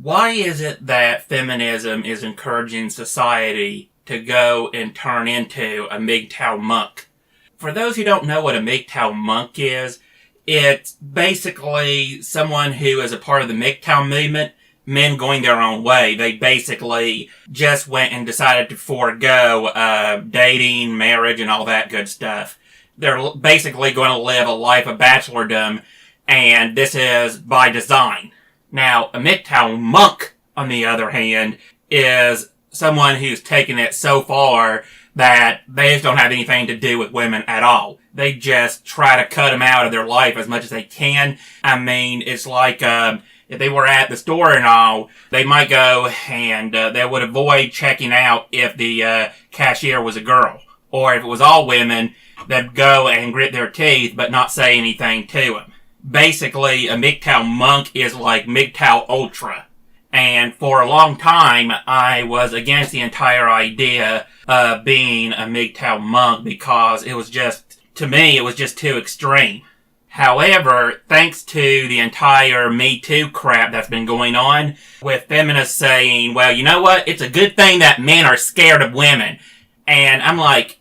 Why is it that feminism is encouraging society to go and turn into a MGTOW monk? For those who don't know what a MGTOW monk is, it's basically someone who is a part of the MGTOW movement, men going their own way. They basically just went and decided to forego dating, marriage, and all that good stuff. They're basically going to live a life of bachelordom, and this is by design. Now, a MGTOW monk, on the other hand, is someone who's taken it so far that they just don't have anything to do with women at all. They just try to cut them out of their life as much as they can. I mean, it's like, if they were at the store and all, they might go and they would avoid checking out if the cashier was a girl. Or if it was all women, they'd go and grit their teeth but not say anything to them. Basically, a MGTOW monk is like MGTOW Ultra. And for a long time, I was against the entire idea of being a MGTOW monk because it was just, to me, it was just too extreme. However, thanks to the entire Me Too crap that's been going on, with feminists saying, well, you know what? It's a good thing that men are scared of women. And I'm like,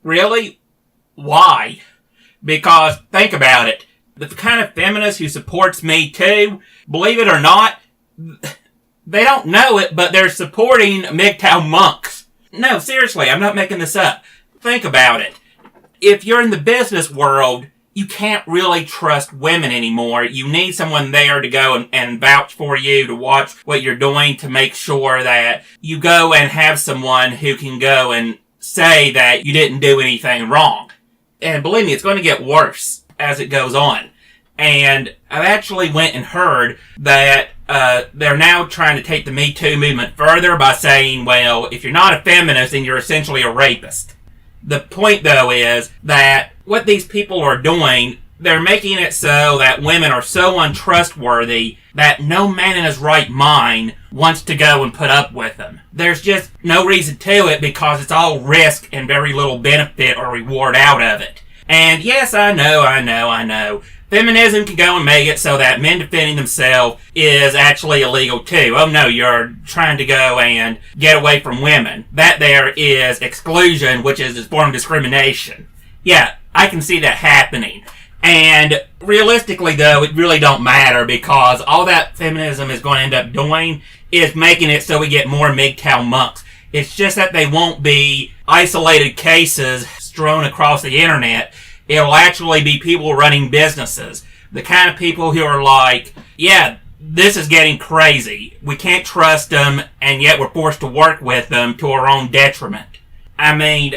really? Why? Because, think about it. The kind of feminist who supports Me Too, believe it or not, they don't know it, but they're supporting MGTOW monks. No, seriously, I'm not making this up. Think about it. If you're in the business world, you can't really trust women anymore. You need someone there to go and vouch for you, to watch what you're doing, to make sure that you go and have someone who can go and say that you didn't do anything wrong. And believe me, it's going to get worse as it goes on. And I actually went and heard that they're now trying to take the Me Too movement further by saying, well, if you're not a feminist, then you're essentially a rapist. The point, though, is that what these people are doing, they're making it so that women are so untrustworthy that no man in his right mind wants to go and put up with them. There's just no reason to it because it's all risk and very little benefit or reward out of it. And yes, I know. Feminism can go and make it so that men defending themselves is actually illegal too. Oh no, you're trying to go and get away from women. That there is exclusion, which is a form of discrimination. Yeah, I can see that happening. And realistically though, it really don't matter because all that feminism is going to end up doing is making it so we get more MGTOW monks. It's just that they won't be isolated cases strewn across the internet. It'll actually be people running businesses. The kind of people who are like, yeah, this is getting crazy. We can't trust them, and yet we're forced to work with them to our own detriment. I mean,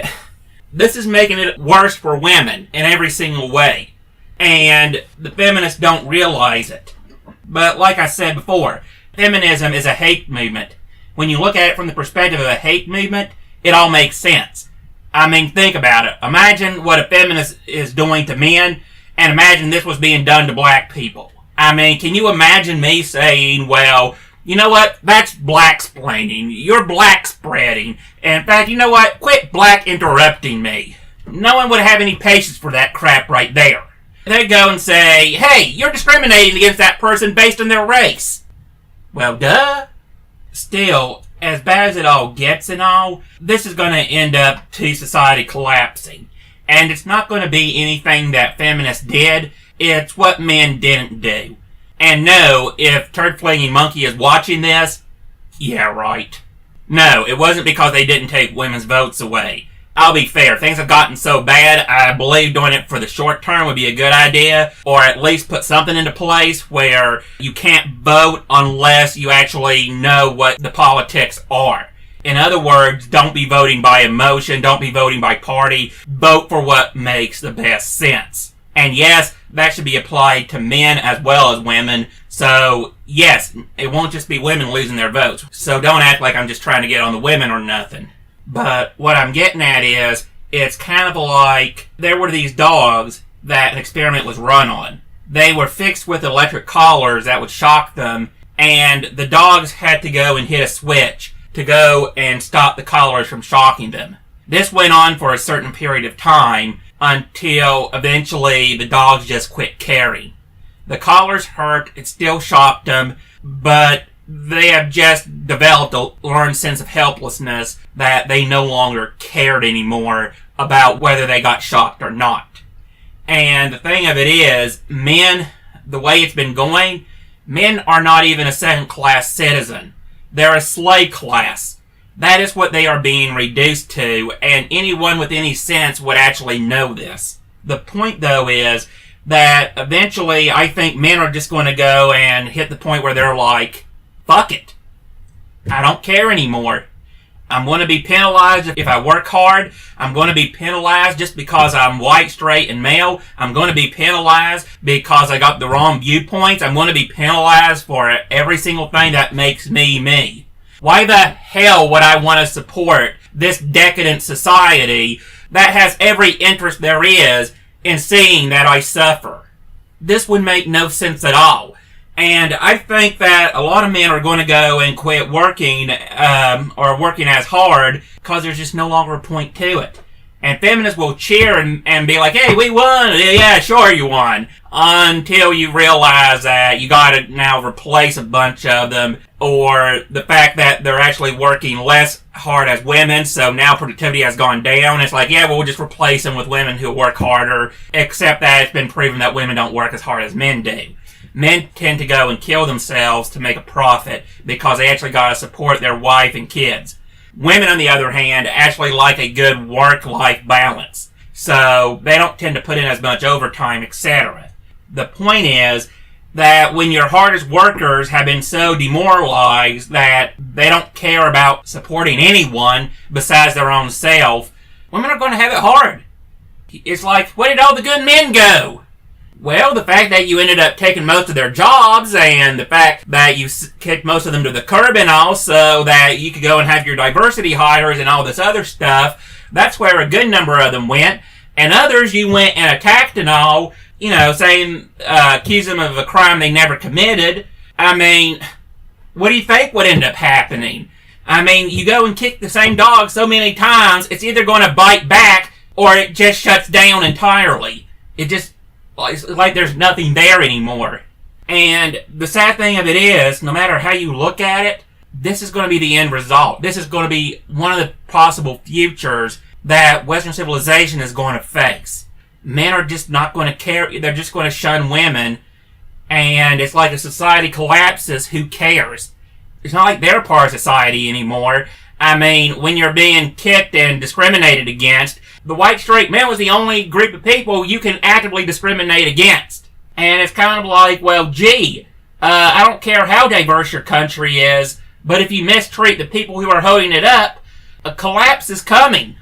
this is making it worse for women in every single way. And the feminists don't realize it. But like I said before, feminism is a hate movement. When you look at it from the perspective of a hate movement, it all makes sense. I mean, think about it. Imagine what a feminist is doing to men, and imagine this was being done to black people. I mean, can you imagine me saying, well, you know what? That's black-splaining. You're black-spreading. And in fact, you know what? Quit black-interrupting me. No one would have any patience for that crap right there. They'd go and say, hey, you're discriminating against that person based on their race. Well, duh. Still, as bad as it all gets and all, this is going to end up to society collapsing. And it's not going to be anything that feminists did, it's what men didn't do. And no, if Turd Flinging Monkey is watching this, yeah, right. No, it wasn't because they didn't take women's votes away. I'll be fair, things have gotten so bad, I believe doing it for the short term would be a good idea, or at least put something into place where you can't vote unless you actually know what the politics are. In other words, don't be voting by emotion, don't be voting by party, vote for what makes the best sense. And yes, that should be applied to men as well as women, so yes, it won't just be women losing their votes, so don't act like I'm just trying to get on the women or nothing. But what I'm getting at is, it's kind of like there were these dogs that an experiment was run on. They were fixed with electric collars that would shock them, and the dogs had to go and hit a switch to go and stop the collars from shocking them. This went on for a certain period of time until eventually the dogs just quit caring. The collars hurt, it still shocked them, but they have just developed a learned sense of helplessness that they no longer cared anymore about whether they got shocked or not. And the thing of it is, men, the way it's been going, men are not even a second-class citizen. They're a slave class. That is what they are being reduced to, and anyone with any sense would actually know this. The point, though, is that eventually I think men are just going to go and hit the point where they're like, fuck it. I don't care anymore. I'm going to be penalized if I work hard. I'm going to be penalized just because I'm white, straight, and male. I'm going to be penalized because I got the wrong viewpoints. I'm going to be penalized for every single thing that makes me me. Why the hell would I want to support this decadent society that has every interest there is in seeing that I suffer? This would make no sense at all. And I think that a lot of men are going to go and quit working, or working as hard, because there's just no longer a point to it. And feminists will cheer and be like, hey, we won! Yeah, sure you won. Until you realize that you gotta now replace a bunch of them, or the fact that they're actually working less hard as women, so now productivity has gone down. It's like, yeah, well, we'll just replace them with women who work harder, except that it's been proven that women don't work as hard as men do. Men tend to go and kill themselves to make a profit because they actually got to support their wife and kids. Women, on the other hand, actually like a good work-life balance. So they don't tend to put in as much overtime, etc. The point is that when your hardest workers have been so demoralized that they don't care about supporting anyone besides their own self, women are going to have it hard. It's like, where did all the good men go? Well, the fact that you ended up taking most of their jobs, and the fact that you kicked most of them to the curb and all, so that you could go and have your diversity hires and all this other stuff, that's where a good number of them went. And others you went and attacked and all, saying, accuse them of a crime they never committed. I mean, what do you think would end up happening? I mean, you go and kick the same dog so many times, it's either going to bite back, or it just shuts down entirely. It's like there's nothing there anymore. And the sad thing of it is, no matter how you look at it, this is going to be the end result. This is going to be one of the possible futures that Western civilization is going to face. Men are just not going to care. They're just going to shun women. And it's like if society collapses, who cares? It's not like they're part of society anymore. I mean, when you're being kicked and discriminated against, the white straight male is the only group of people you can actively discriminate against. And it's kind of like, well, gee, I don't care how diverse your country is, but if you mistreat the people who are holding it up, a collapse is coming.